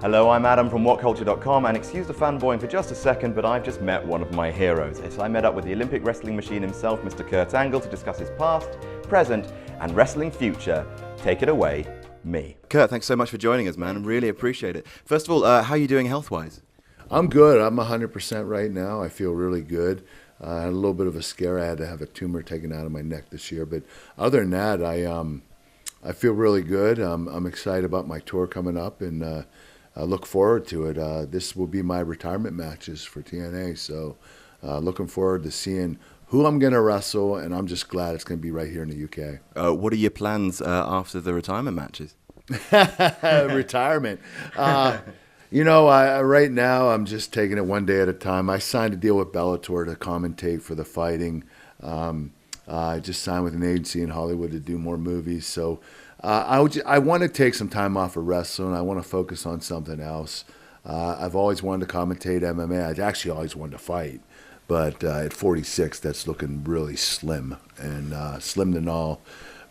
Hello, I'm Adam from WhatCulture.com, and excuse the fanboying for just a second, but I've just met one of my heroes. Yes, I met up with the Olympic wrestling machine himself, Mr. Kurt Angle, to discuss his past, present, and wrestling future. Take it away, me. Kurt, thanks so much for joining us, man. I really appreciate it. First of all, how are you doing health-wise? I'm good. I'm 100% right now. I feel really good. I had a little bit of a scare. I had to have a tumor taken out of my neck this year, but other than that, I feel really good. I'm excited about my tour coming up, and I look forward to it. This will be my retirement matches for TNA, so looking forward to seeing who I'm going to wrestle, and I'm just glad it's going to be right here in the UK. What are your plans after the retirement matches? Retirement. Right now I'm just taking it one day at a time. I signed a deal with Bellator to commentate for the fighting. I just signed with an agency in Hollywood to do more movies, so I want to take some time off of wrestling. I want to focus on something else. I've always wanted to commentate MMA. I actually always wanted to fight, but at 46, that's looking really slim and slim to all.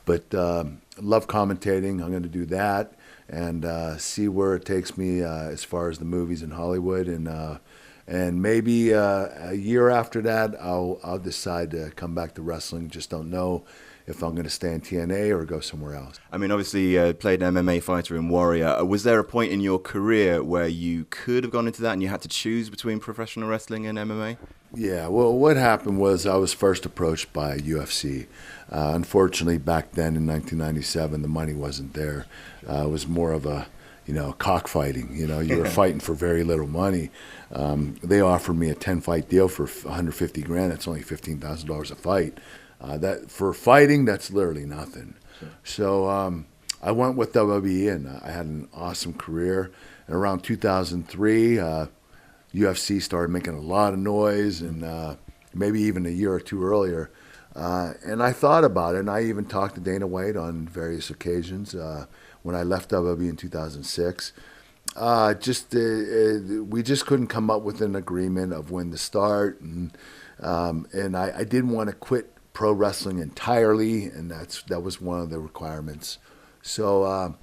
But love commentating. I'm going to do that and see where it takes me as far as the movies in Hollywood, and maybe a year after that, I'll decide to come back to wrestling. Just don't know if I'm going to stay in TNA or go somewhere else. I mean, obviously, you played an MMA fighter in Warrior. Was there a point in your career where you could have gone into that and you had to choose between professional wrestling and MMA? Yeah, well, what happened was I was first approached by UFC. Unfortunately, back then in 1997, the money wasn't there. It was more of a, cockfighting. You were fighting for very little money. They offered me a 10-fight deal for $150,000. It's only $15,000 a fight. That for fighting, that's literally nothing. Sure. So I went with WWE, and I had an awesome career. And around 2003, UFC started making a lot of noise, and maybe even a year or two earlier. And I thought about it, and I even talked to Dana White on various occasions when I left WWE in 2006. We just couldn't come up with an agreement of when to start, and I didn't want to quit pro wrestling entirely, and that was one of the requirements. So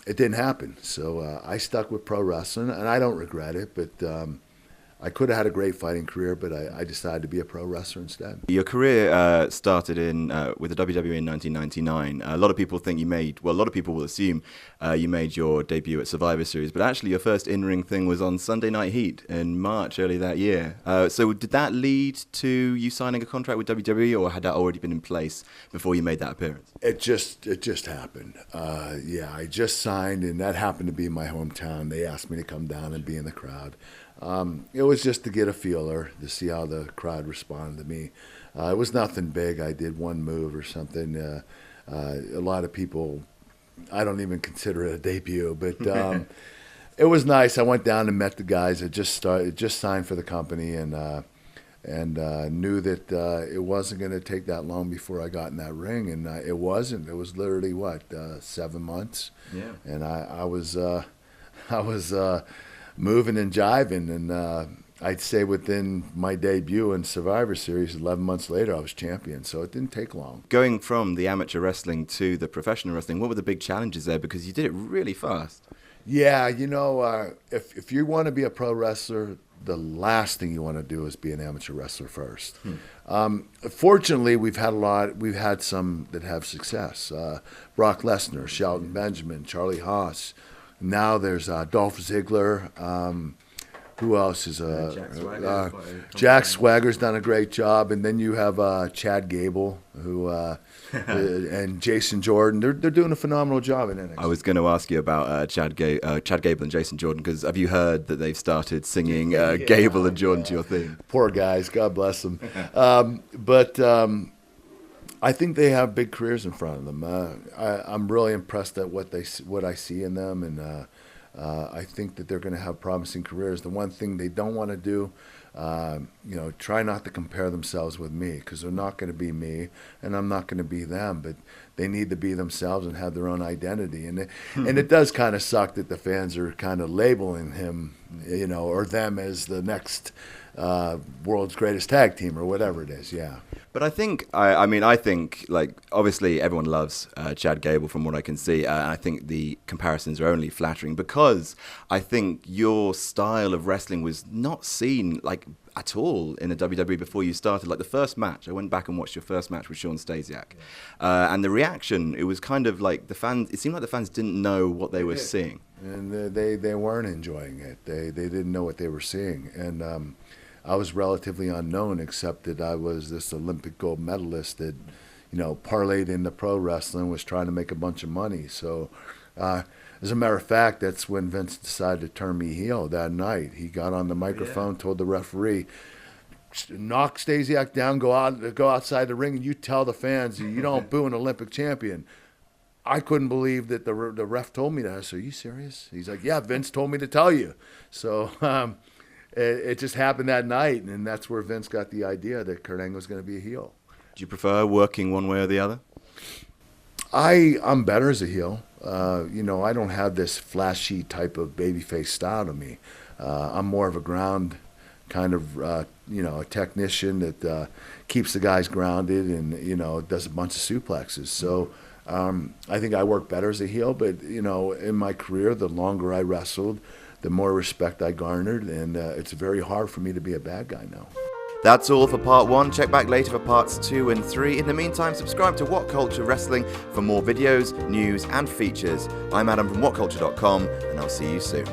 it didn't happen. So I stuck with pro wrestling, and I don't regret it, but I could have had a great fighting career, but I decided to be a pro wrestler instead. Your career started with the WWE in 1999. A lot of people think a lot of people will assume you made your debut at Survivor Series, but actually your first in-ring thing was on Sunday Night Heat in March early that year. So did that lead to you signing a contract with WWE, or had that already been in place before you made that appearance? It just happened. I just signed, and that happened to be in my hometown. They asked me to come down and be in the crowd. It was just to get a feeler, to see how the crowd responded to me. It was nothing big. I did one move or something. A lot of people, I don't even consider it a debut, but it was nice. I went down and met the guys that just signed for the company, and knew that it wasn't going to take that long before I got in that ring, and it wasn't. It was literally 7 months, yeah. And I was moving and jiving, and I'd say within my debut in Survivor Series, 11 months later, I was champion, so it didn't take long. Going from the amateur wrestling to the professional wrestling, what were the big challenges there? Because you did it really fast. Yeah, if you want to be a pro wrestler, the last thing you want to do is be an amateur wrestler first. Fortunately, we've had some that have success. Brock Lesnar, Shelton Benjamin, Charlie Haas. Now there's Dolph Ziggler. Who else is Jack Swagger's done a great job, and then you have Chad Gable, who and Jason Jordan. They're doing a phenomenal job in NXT. I was going to ask you about Chad Gable and Jason Jordan, because have you heard that they've started singing Gable and Jordan to your theme? Poor guys, God bless them. But I think they have big careers in front of them. I'm really impressed at what I see in them, and I think that they're going to have promising careers. The one thing they don't want to do, try not to compare themselves with me, because they're not going to be me, and I'm not going to be them. But they need to be themselves and have their own identity. And it does kind of suck that the fans are kind of labeling him or them as the next world's greatest tag team or whatever it is. Yeah. But I think, I think, like, obviously everyone loves Chad Gable from what I can see. And I think the comparisons are only flattering because I think your style of wrestling was not seen, like, at all in the WWE before you started. Like, the first match, I went back and watched your first match with Sean Stasiak. And the reaction, it was kind of like it seemed like the fans didn't know what they were seeing. And they weren't enjoying it. They didn't know what they were seeing. And I was relatively unknown, except that I was this Olympic gold medalist that, parlayed into pro wrestling, was trying to make a bunch of money. So, as a matter of fact, that's when Vince decided to turn me heel that night. He got on the microphone, told the referee, knock Stasiak down, go outside the ring, and you tell the fans you don't boo an Olympic champion. I couldn't believe that the ref told me that. I said, are you serious? He's like, yeah, Vince told me to tell you. So, it just happened that night, and that's where Vince got the idea that Kurt Angle was going to be a heel. Do you prefer working one way or the other? I'm better as a heel. I don't have this flashy type of babyface style to me. I'm more of a ground kind of, a technician that keeps the guys grounded and, does a bunch of suplexes. So I think I work better as a heel, but, in my career, the longer I wrestled, the more respect I garnered, and it's very hard for me to be a bad guy now. That's all for part 1. Check back later for parts 2 and 3. In the meantime, subscribe to What Culture Wrestling for more videos, news, and features. I'm Adam from WhatCulture.com, and I'll see you soon.